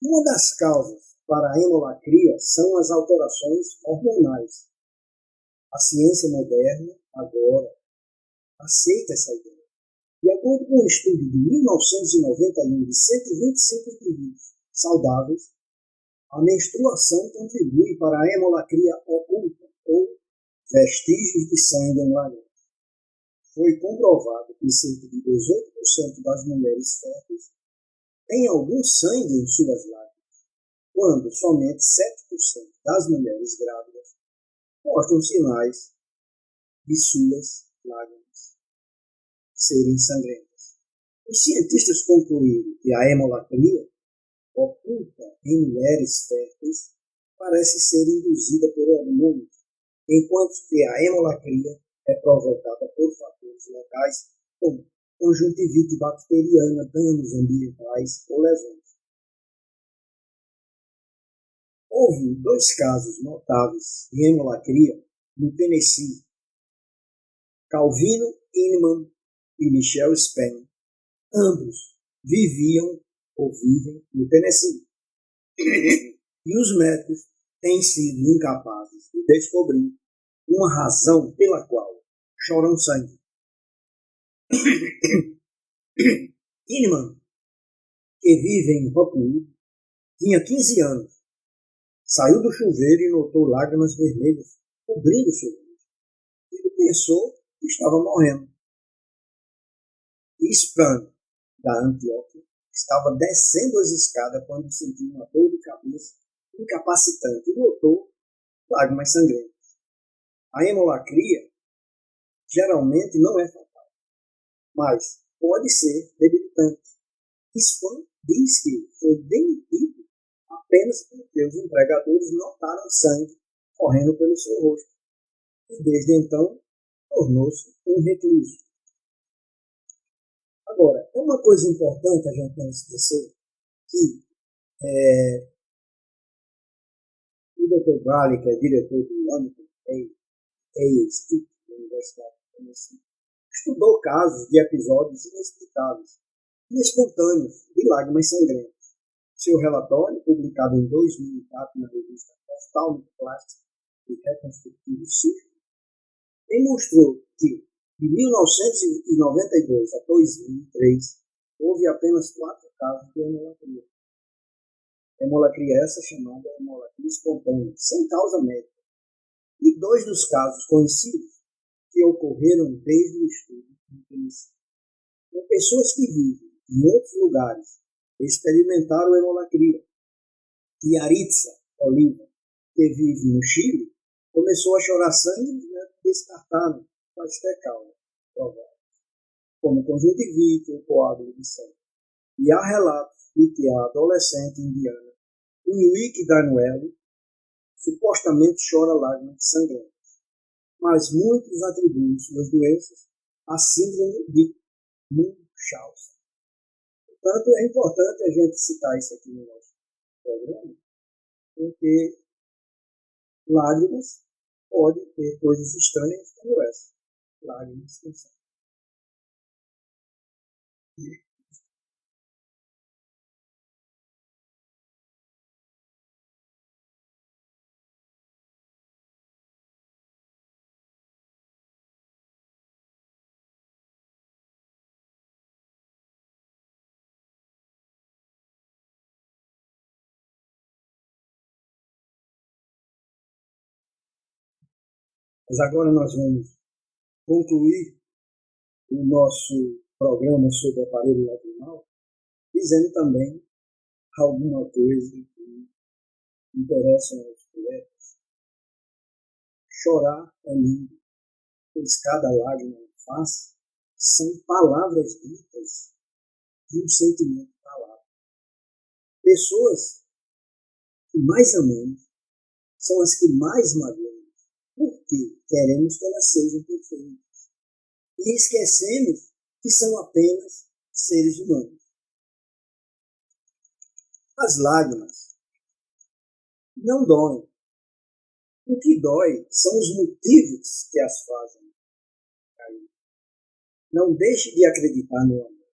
Speaker 1: Uma das causas para a hemolacria são as alterações hormonais. A ciência moderna, agora, aceita essa ideia. De acordo com um estudo de 1991 de 125 indivíduos saudáveis, a menstruação contribui para a hemolacria oculta, ou vestígios de sangue em lágrimas. Foi comprovado que cerca de 18% das mulheres férteis têm algum sangue em suas lágrimas, quando somente 7% das mulheres grávidas mostram sinais de suas lágrimas serem sangrentas. Os cientistas concluíram que a hemolacria oculta em mulheres férteis parece ser induzida por hormônios, enquanto que a hemolacria é provocada por fatores locais como conjuntivite bacteriana, danos ambientais ou lesões. Houve 2 casos notáveis de hemolacria no Tennessee. Calvino Inman e Michelle Spen, ambos viviam ou vivem no Tennessee. E os médicos têm sido incapazes de descobrir uma razão pela qual choram sangue. Inman, que vive em Rockwood, tinha 15 anos. Saiu do chuveiro e notou lágrimas vermelhas cobrindo seu rosto. Ele pensou que estava morrendo. Span da Antioquia, estava descendo as escadas quando sentiu uma dor de cabeça incapacitante e notou lágrimas sangrentas. A hemolacria geralmente não é fatal, mas pode ser debilitante. Spam diz que foi demitido apenas porque os empregadores notaram sangue correndo pelo seu rosto e desde então tornou-se um recluso. Agora, é uma coisa importante a gente não esquecer que o Dr. Vale, que é diretor do Hamilton Institute da Universidade de Tennessee, estudou casos de episódios inexplicáveis e espontâneos de lágrimas sangrentas. Seu relatório, publicado em 2004 na revista Ophthalmic Plastic e Reconstructive Surgery, demonstrou que de 1992 a 2003 houve apenas 4 casos de hemolacria. Hemolacria essa chamada hemolacria espontânea, sem causa médica. E 2 dos casos conhecidos que ocorreram desde o estudo em Tennessee. Pessoas que vivem em outros lugares experimentaram hemolacria. E Aritza Oliva, que vive no Chile, começou a chorar sangue e descartaram quaisquer causas prováveis, como conjuntivite ou coágulo de sangue. E há relatos de que a adolescente indiana, Unique Danueli, supostamente chora lágrimas sangrentas, mas muitos atribuem suas doenças à síndrome de Munchausen. Portanto, é importante a gente citar isso aqui no nosso programa, porque lágrimas podem ter coisas estranhas como essa. Lágrimas com sangue. Mas agora nós vamos concluir o nosso programa sobre aparelho lacrimal, dizendo também alguma coisa que interessa aos poetas. Chorar é lindo, pois cada lágrima na face são palavras ditas de um sentimento calado. Pessoas que mais amamos são as que mais magoam, porque queremos que elas sejam perfeitas. E esquecemos que são apenas seres humanos. As lágrimas não doem. O que dói são os motivos que as fazem cair. Não deixe de acreditar no amor,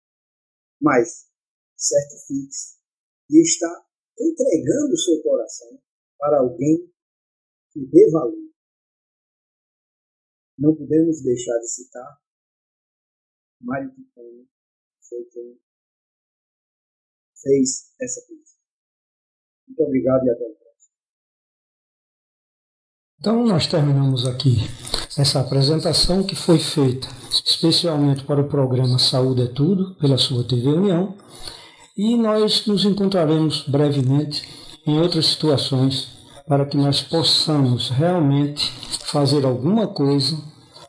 Speaker 1: mas certifique-se de estar entregando o seu coração para alguém que dê valor. Não podemos deixar de citar Mário Quintana, que foi quem fez essa poesia. Muito obrigado e até o próximo.
Speaker 2: Então nós terminamos aqui essa apresentação que foi feita especialmente para o programa Saúde é Tudo, pela sua TV União, e nós nos encontraremos brevemente em outras situações para que nós possamos realmente fazer alguma coisa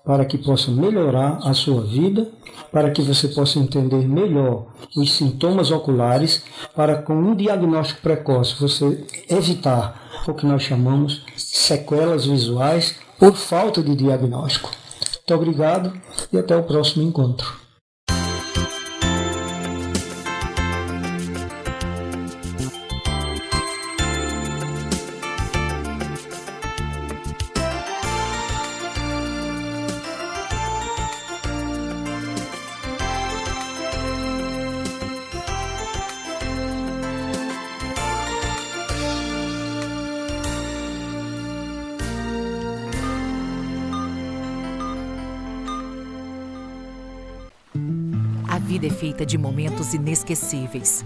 Speaker 2: para que possa melhorar a sua vida, para que você possa entender melhor os sintomas oculares, para com um diagnóstico precoce você evitar o que nós chamamos sequelas visuais por falta de diagnóstico. Muito obrigado e até o próximo encontro.
Speaker 6: A vida é feita de momentos inesquecíveis.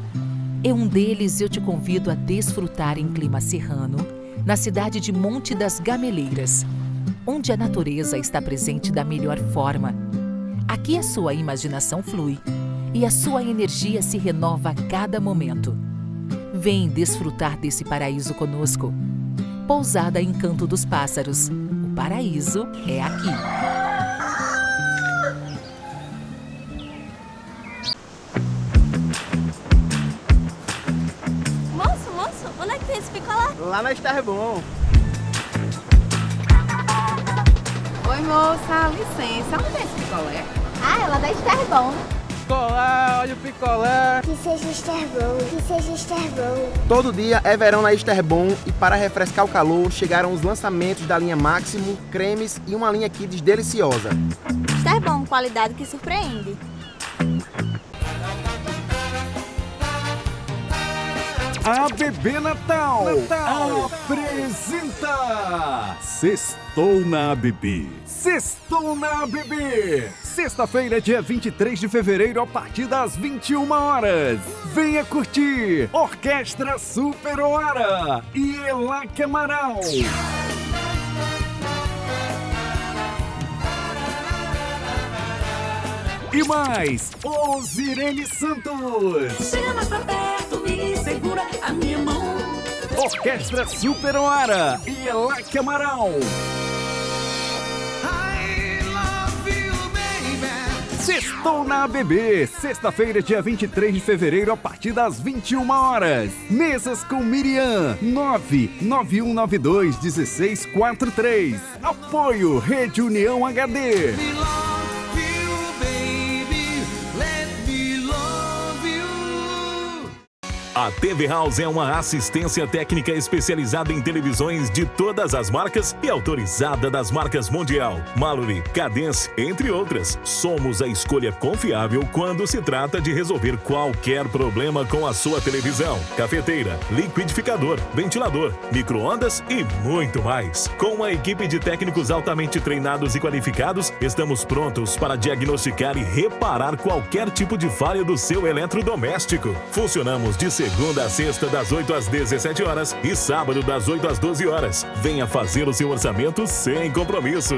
Speaker 6: Em um deles, eu te convido a desfrutar em clima serrano, na cidade de Monte das Gameleiras, onde a natureza está presente da melhor forma. Aqui a sua imaginação flui e a sua energia se renova a cada momento. Vem desfrutar desse paraíso conosco. Pousada Encanto dos Pássaros. O paraíso é aqui.
Speaker 5: Moço, onde é que tem esse picolé?
Speaker 3: Lá na Esterbom.
Speaker 4: Oi, moça, licença. Onde tem esse picolé?
Speaker 5: Ah, ela da Esterbom.
Speaker 3: Picolé, olha o picolé.
Speaker 5: Que seja Esterbom, que seja Esterbom.
Speaker 3: Todo dia é verão na Esterbom e para refrescar o calor chegaram os lançamentos da linha Máximo, cremes e uma linha Kids deliciosa.
Speaker 5: Esterbom, qualidade que surpreende.
Speaker 7: ABB Natal apresenta Sextou na ABB. Sextou na ABB. Sexta-feira, dia 23 de fevereiro, a partir das 21 horas. Venha curtir Orquestra Super Hora e Elaque Amaral. E mais, Osirene Santos.
Speaker 8: Chega mais pra perto, me segura a minha mão.
Speaker 7: Orquestra Super Hora e Elaque Amaral. Sextou na ABB, sexta-feira, dia 23 de fevereiro, a partir das 21 horas. Mesas com Miriam, 991921643. Apoio Rede União HD.
Speaker 10: A TV House é uma assistência técnica especializada em televisões de todas as marcas e autorizada das marcas Mondial, Mallory, Cadence, entre outras. Somos a escolha confiável quando se trata de resolver qualquer problema com a sua televisão, cafeteira, liquidificador, ventilador, micro-ondas e muito mais. Com uma equipe de técnicos altamente treinados e qualificados, estamos prontos para diagnosticar e reparar qualquer tipo de falha do seu eletrodoméstico. Funcionamos de segunda a sexta, das 8 às 17 horas e sábado, das 8 às 12 horas. Venha fazer o seu orçamento sem compromisso.